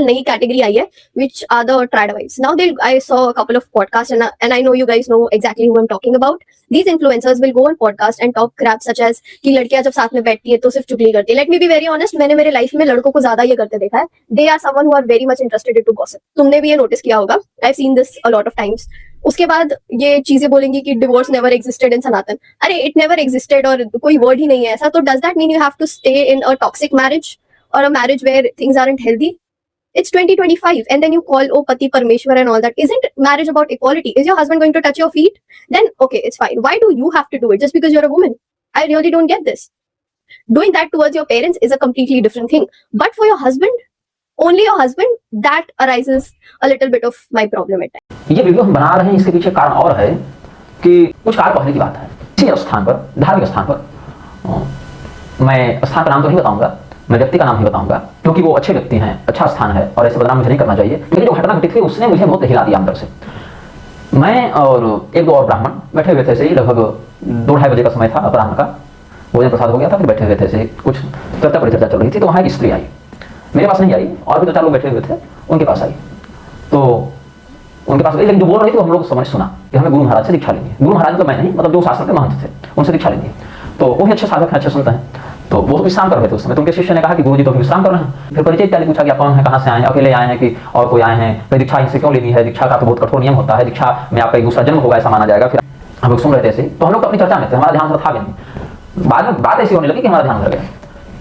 नई कैटेगरी आई है which are the trad-wives. Now I saw a couple of podcasts and I know you guys know exactly who I'm talking about. These influencers will go on podcast and talk crap such as कि लड़कियां जब साथ में बैठती है तो सिर्फ चुगली करती है. Let me be very honest, मैंने मेरे लाइफ में लड़कों को ज्यादा ये करते देखा है. They are someone who are very much interested into gossip. तुमने भी ये नोटिस किया होगा. I've seen this a lot of times. उसके बाद ये चीजें बोलेंगी कि डिवोर्स नेवर एग्जिस्टेड इन सनातन. अरे इट नेवर एग्जिस्टेड और कोई वर्ड ही नहीं है ऐसा. तो does that mean you have to stay in a toxic marriage और a marriage where things aren't healthy? It's 2025 and then you call oh pati parmeshwar and all that. Isn't marriage about equality? Is your husband going to touch your feet? Then okay, it's fine. Why do you have to do it just because you're a woman? I really don't get this. Doing that towards your parents is a completely different thing, but for your husband, only your husband, that arises a little bit of my problem at times. ये video हम बना रहे हैं, इसके पीछे कारण और है कि कुछ काल पहले की बात है. इसी स्थान पर, धार्मिक स्थान पर, मैं स्थान का नाम तो नहीं बताऊंगा, मैं व्यक्ति का नाम ही बताऊंगा क्योंकि वो अच्छे व्यक्ति हैं, अच्छा स्थान है और ऐसे बदनाम मुझे नहीं करना चाहिए. लेकिन जो घटना घटित हुई उसने मुझे बहुत हिला दिया अंदर से. मैं और एक दो और ब्राह्मण बैठे हुए थे, सही लगभग 2-2:30 बजे का समय था, अपराह्न का भोजन प्रसाद हो गया था, फिर बैठे हुए थे, सही कुछ चर्चा परिचर्चा चल रही थी. तो वहाँ एक स्त्री आई, मेरे पास नहीं आई और भी 2-4 लोग बैठे हुए थे, उनके पास आई. तो उनके पास, लेकिन जो बोल रही थी हम लोग समझ सुना कि हमें गुरु महाराज से दीक्षा लेंगे. गुरु महाराज तो मैं नहीं, मतलब जो शास्त्र के महंत थे उनसे दीक्षा लेंगे. तो वो भी अच्छे साधक हैं, अच्छे सुनते हैं. तो वो विश्राम कर रहे थे उस समय. तो उनके शिष्य ने कहा कि गुरुजी तो विश्राम कर रहे हैं. फिर परिचय इत्यादि पूछा कि आप कौन है, कहाँ से आए हैं, अकेले आए हैं कि और कोई आए हैं, फिर दीक्षा इनसे क्यों लेनी है, दीक्षा का तो बहुत कठोर नियम होता है, दीक्षा में आपका एक दूसरा जन्म होगा ऐसा माना जाएगा. फिर हम लोग सुन रहे थे ऐसे. तो हम लोग अपनी चर्चा में थे, हमारा ध्यान था नहीं. बाद में बात ऐसी होने लगी कि हमारा ध्यान उधर गया.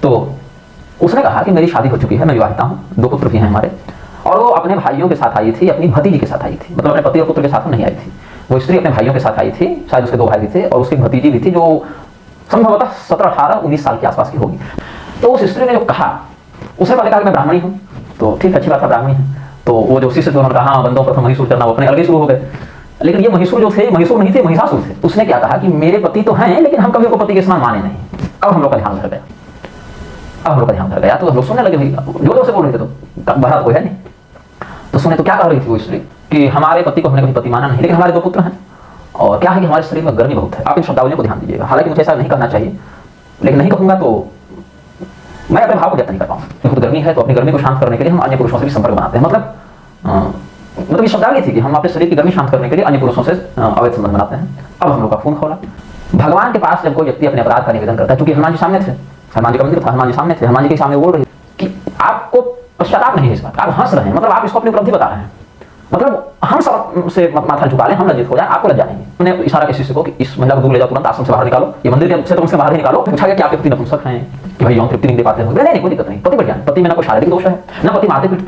तो उसने कहा कि मेरी शादी हो चुकी है, मैं विवाहिता हूँ, 2 पुत्र भी हैं हमारे, और वो अपने भाइयों के साथ आई थी, अपनी भतीजी के साथ आई थी, मतलब अपने पति और पुत्र के साथ नहीं आई थी. वो स्त्री अपने भाइयों के साथ आई थी, शायद उसके 2 भाई भी थे और उसकी भतीजी भी थी जो संभवतः 17, 18, 19 साल के आसपास की होगी. तो उस स्त्री ने जो कहा, उसने पहले कहा कि मैं ब्राह्मणी हूँ. तो ठीक, अच्छी बात है, ब्राह्मणी है. तो वो जो शिष्य थे उन्होंने कहा हाँ, बंदों प्रथम महिषूर करना, वो अपने अलग शुरू हो गए. लेकिन ये महिषूर जो थे, महिषूर नहीं थे, महिषासुर थे. उसने क्या कहा कि मेरे पति तो हैं लेकिन हम कभी उनको पति के समान माने नहीं. अब हम लोग का ध्यान उधर गया, अब हम लोग का ध्यान उधर गया. तो हम लोग सुनने लगे, जो जोर से बोल रहे थे, तो बहरा कोई है नहीं. तो सुने तो क्या कह रही थी वो स्त्री कि हमारे पति को हमने कभी पति माना नहीं, लेकिन हमारे 2 पुत्र हैं और क्या है कि हमारे शरीर में गर्मी बहुत है. आप इन शब्दावलियों को ध्यान दीजिएगा. हालांकि मुझे ऐसा नहीं करना चाहिए, लेकिन नहीं कहूंगा तो मैं अपने भाव को व्यक्त नहीं कर पाऊंगा. खुद गर्मी है तो अपनी गर्मी को शांत करने के लिए हम अन्य पुरुषों से भी संपर्क बनाते हैं. मतलब ये शब्दावली थी कि हम अपने शरीर की गर्मी शांत करने के लिए अन्य पुरुषों से अवैध संबंध बनाते हैं. अब हम लोग का खून खोला. भगवान के पास जब कोई व्यक्ति अपने अपराध का निवेदन करता है, क्योंकि हनुमान जी सामने थे, हनुमान जी का मंदिर था, हनुमान जी सामने थे, हनुमान जी के सामने बोल रहे कि आपको पश्चाताप नहीं है इस बात, आप हंस रहे हैं, मतलब आप इसको अपनी उपलब्धि बता रहे हैं, मतलब हम सब से माथा झुका लें, हम लज्जित हो जाए, आपको लज्जा नहीं. उन्हें इशारा के शिष्य को कि इस महिला को दूर ले जाओ, तुरंत आश्रम से बाहर निकालो, ये मंदिर के से तुम से बाहर ही निकालो. पूछा गया कि आपके पति नपुंसक हैं कि भाई यौन तृप्ति नहीं दे पाते हो. नहीं, कोई दिक्कत नहीं, पति बढ़िया, पति में ना कोई शारीरिक दोष है, ना पति मारते पीटते हैं.